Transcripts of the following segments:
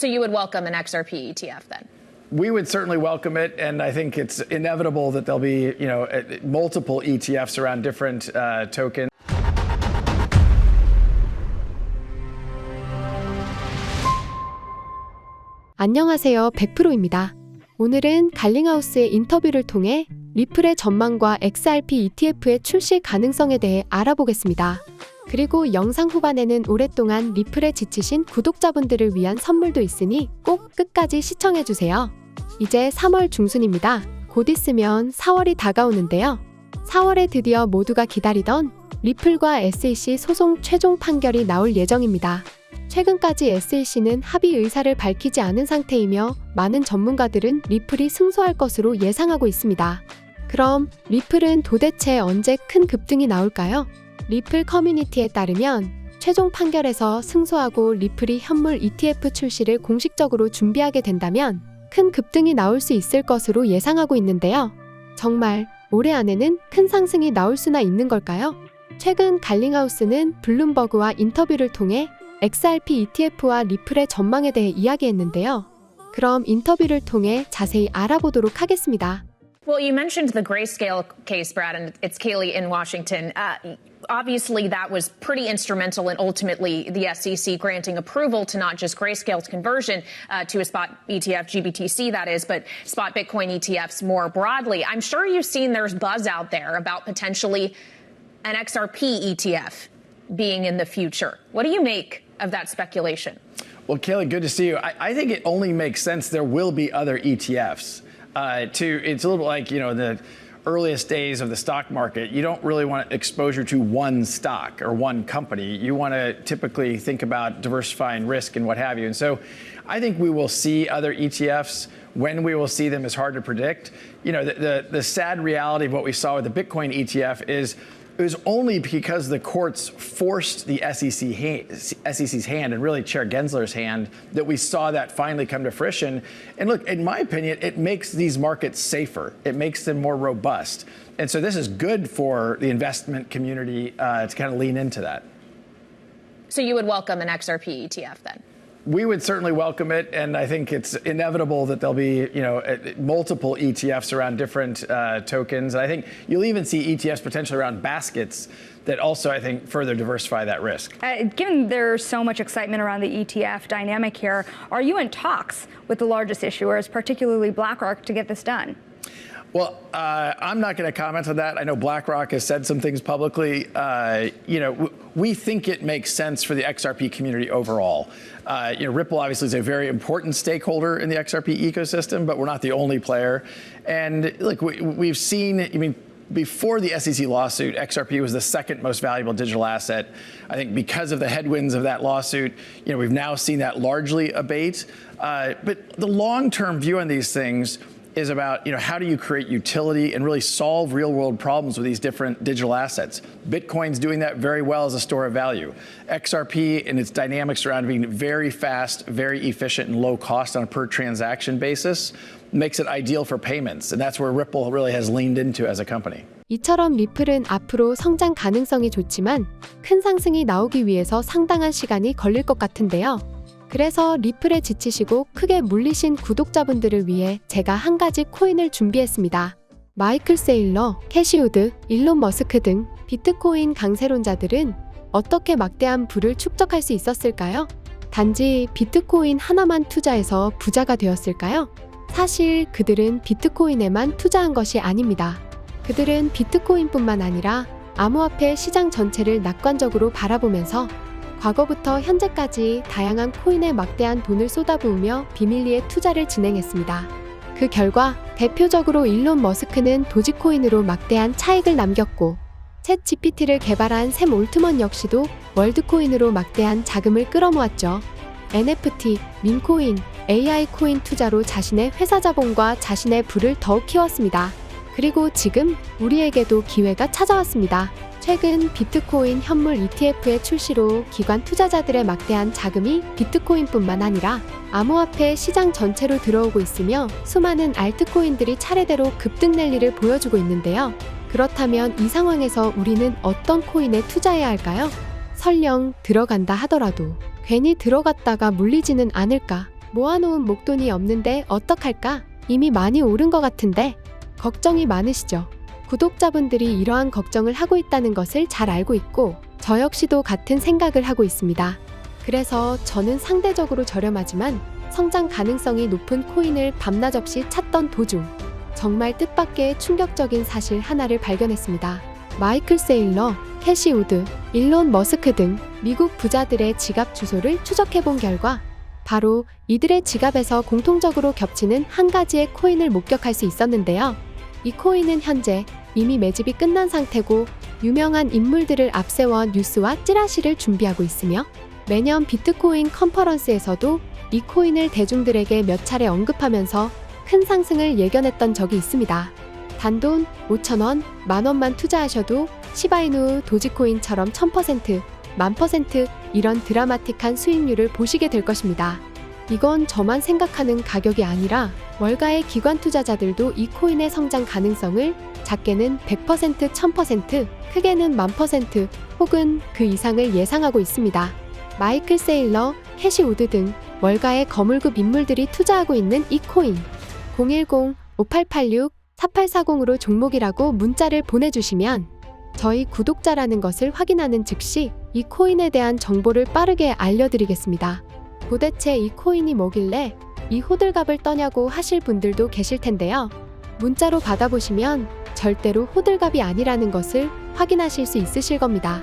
So you would welcome an XRP ETF then? We would certainly welcome it, and I think it's inevitable that there'll be, multiple ETFs around different tokens. 안녕하세요, 100%입니다. 오늘은 갈링하우스의 인터뷰를 통해 리플의 전망과 XRP ETF의 출시 가능성에 대해 알아보겠습니다. 그리고 영상 후반에는 오랫동안 리플에 지치신 구독자분들을 위한 선물도 있으니 꼭 끝까지 시청해주세요. 이제 3월 중순입니다. 곧 있으면 4월이 다가오는데요. 4월에 드디어 모두가 기다리던 리플과 SEC 소송 최종 판결이 나올 예정입니다. 최근까지 SEC는 합의 의사를 밝히지 않은 상태이며 많은 전문가들은 리플이 승소할 것으로 예상하고 있습니다. 그럼 리플은 도대체 언제 큰 급등이 나올까요? 리플 커뮤니티에 따르면 최종 판결에서 승소하고 리플이 현물 ETF 출시를 공식적으로 준비하게 된다면 큰 급등이 나올 수 있을 것으로 예상하고 있는데요. 정말 올해 안에는 큰 상승이 나올 수나 있는 걸까요? 최근 갈링하우스는 블룸버그와 인터뷰를 통해 XRP ETF와 리플의 전망에 대해 이야기했는데요. 그럼 인터뷰를 통해 자세히 알아보도록 하겠습니다. Well, you mentioned the Grayscale case, Brad, and it's Kaylee in Washington. Obviously, that was pretty instrumental in ultimately the SEC granting approval to not just Grayscale's conversion to a spot ETF, GBTC that is, but spot Bitcoin ETFs more broadly. I'm sure you've seen there's buzz out there about potentially an XRP ETF being in the future. What do you make of that speculation? Well, Kaylee, good to see you. I think it only makes sense there will be other ETFs. It's a little like, in the earliest days of the stock market, you don't really want exposure to one stock or one company. You want to typically think about diversifying risk and what have you. And so I think we will see other ETFs. When we will see them is hard to predict. The sad reality of what we saw with the Bitcoin ETF is it was only because the courts forced the SEC's hand and really Chair Gensler's hand that we saw that finally come to fruition. And look, in my opinion, it makes these markets safer. It makes them more robust. And so this is good for the investment community to kind of lean into that. So you would welcome an XRP ETF then? We would certainly welcome it, and I think it's inevitable that there'll be, multiple ETFs around different tokens. And I think you'll even see ETFs potentially around baskets that also, I think, further diversify that risk. Given there's so much excitement around the ETF dynamic here, are you in talks with the largest issuers, particularly BlackRock, to get this done? Well, I'm not going to comment on that. I know BlackRock has said some things publicly. We think it makes sense for the XRP community overall. Ripple obviously is a very important stakeholder in the XRP ecosystem, but we're not the only player. And look, we've seen, before the SEC lawsuit, XRP was the second most valuable digital asset. I think because of the headwinds of that lawsuit, we've now seen that largely abate. But the long-term view on these things is about, how do you create utility and really solve real-world problems with these different digital assets? Bitcoin's doing that very well as a store of value. XRP and its dynamics around being very fast, very efficient, and low cost on a per-transaction basis makes it ideal for payments. And that's where Ripple really has leaned into as a company. 이처럼 리플은 앞으로 성장 가능성이 좋지만 큰 상승이 나오기 위해서 상당한 시간이 걸릴 것 같은데요. 그래서 리플에 지치시고 크게 물리신 구독자분들을 위해 제가 한 가지 코인을 준비했습니다. 마이클 세일러, 캐시우드, 일론 머스크 등 비트코인 강세론자들은 어떻게 막대한 부를 축적할 수 있었을까요? 단지 비트코인 하나만 투자해서 부자가 되었을까요? 사실 그들은 비트코인에만 투자한 것이 아닙니다. 그들은 비트코인뿐만 아니라 암호화폐 시장 전체를 낙관적으로 바라보면서 과거부터 현재까지 다양한 코인에 막대한 돈을 쏟아부으며 비밀리에 투자를 진행했습니다. 그 결과 대표적으로 일론 머스크는 도지코인으로 막대한 차익을 남겼고 챗 GPT를 개발한 샘 올트먼 역시도 월드코인으로 막대한 자금을 끌어모았죠. NFT, 민코인, AI 코인 투자로 자신의 회사 자본과 자신의 부를 더욱 키웠습니다. 그리고 지금 우리에게도 기회가 찾아왔습니다. 최근 비트코인 현물 ETF의 출시로 기관 투자자들의 막대한 자금이 비트코인뿐만 아니라 암호화폐 시장 전체로 들어오고 있으며 수많은 알트코인들이 차례대로 급등 랠리를 보여주고 있는데요. 그렇다면 이 상황에서 우리는 어떤 코인에 투자해야 할까요? 설령 들어간다 하더라도 괜히 들어갔다가 물리지는 않을까? 모아놓은 목돈이 없는데 어떡할까? 이미 많이 오른 것 같은데 걱정이 많으시죠? 구독자분들이 이러한 걱정을 하고 있다는 것을 잘 알고 있고 저 역시도 같은 생각을 하고 있습니다. 그래서 저는 상대적으로 저렴하지만 성장 가능성이 높은 코인을 밤낮 없이 찾던 도중 정말 뜻밖의 충격적인 사실 하나를 발견했습니다. 마이클 세일러, 캐시 우드, 일론 머스크 등 미국 부자들의 지갑 주소를 추적해본 결과 바로 이들의 지갑에서 공통적으로 겹치는 한 가지의 코인을 목격할 수 있었는데요. 이 코인은 현재 이미 매집이 끝난 상태고 유명한 인물들을 앞세워 뉴스와 찌라시를 준비하고 있으며 매년 비트코인 컨퍼런스에서도 이 코인을 대중들에게 몇 차례 언급하면서 큰 상승을 예견했던 적이 있습니다. 단돈 5,000원, 만원만 투자하셔도 시바이누, 도지코인처럼 1000%, 10,000% 이런 드라마틱한 수익률을 보시게 될 것입니다. 이건 저만 생각하는 가격이 아니라 월가의 기관 투자자들도 이 코인의 성장 가능성을 작게는 100%, 1000%, 크게는 10,000% 혹은 그 이상을 예상하고 있습니다. 마이클 세일러, 캐시 우드 등 월가의 거물급 인물들이 투자하고 있는 이 코인 010-5886-4840으로 종목이라고 문자를 보내주시면 저희 구독자라는 것을 확인하는 즉시 이 코인에 대한 정보를 빠르게 알려드리겠습니다. 도대체 이 코인이 뭐길래 이 호들갑을 떠냐고 하실 분들도 계실 텐데요. 문자로 받아보시면 절대로 호들갑이 아니라는 것을 확인하실 수 있으실 겁니다.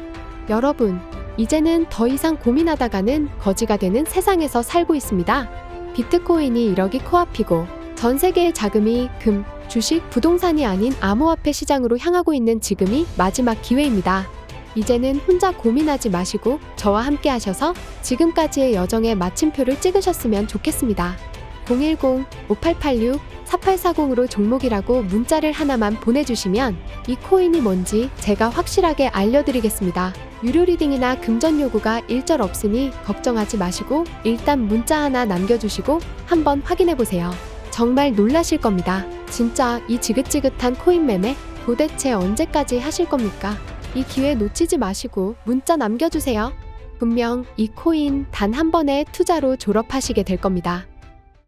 여러분, 이제는 더 이상 고민하다가는 거지가 되는 세상에서 살고 있습니다. 비트코인이 1억이 코앞이고 전 세계의 자금이 금, 주식, 부동산이 아닌 암호화폐 시장으로 향하고 있는 지금이 마지막 기회입니다. 이제는 혼자 고민하지 마시고 저와 함께 하셔서 지금까지의 여정에 마침표를 찍으셨으면 좋겠습니다. 010-5886-4840으로 종목이라고 문자를 하나만 보내주시면 이 코인이 뭔지 제가 확실하게 알려드리겠습니다. 유료 리딩이나 금전 요구가 일절 없으니 걱정하지 마시고 일단 문자 하나 남겨주시고 한번 확인해보세요. 정말 놀라실 겁니다. 진짜 이 지긋지긋한 코인 매매 도대체 언제까지 하실 겁니까? 이 기회 놓치지 마시고 문자 남겨주세요. 분명 이 코인 단 한 번의 투자로 졸업하시게 될 겁니다.